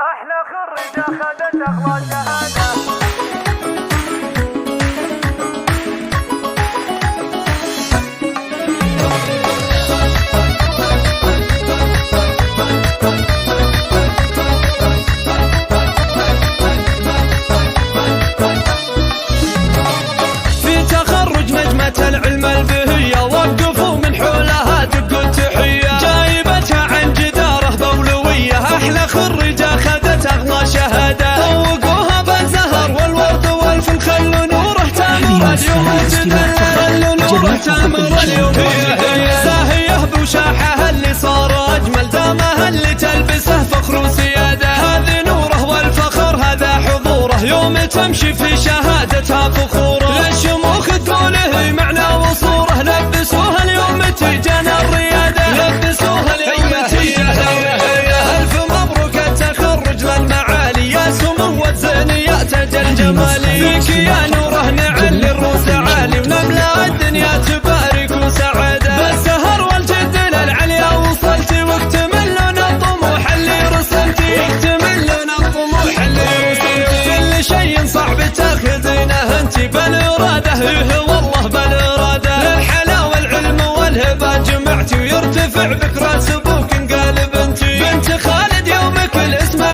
أحلى خريجة خدت أغلى شهادة. العلم البهية وقفوا من حولها دقوا التحية، جايبتها عن جدارة بولوية، أحلى خريجة خذت أغلى شهادة، طوقوها بالزهر والورد والفل، خلوا نوره تامر اليوم جدل، خلوا نوره تامر اليوم، زاهية بوشاحها اللي صار أجمل، دامها اللي تلبسه فخر وسيادة، هذه نوره والفخر هذا حضوره، يوم تمشي في شهادتها فخوره، للشموخ تقوله معنى وصوره، لبسوها اليوم تيجانا الريادة، لبسوها اليوم تيجانا الريادة، ألف مبروك التخرج للمعالي، يا سمو الزين يا تاج الجمالي، فيك يا نوره نعلي الروس عالي، ونملا الدنيا تبارك وسعادة، بالسهر والجد للعليا وصلتي، واكتمل لنا الطموح اللي رسمتي، واكتمل لنا الطموح اللي رسمتي، كل شيء صعب تاخذينه انتي بالإرادة، والله بالإرادة، للحلا والعلم والهبة جمعتي، ويرتفع بك راس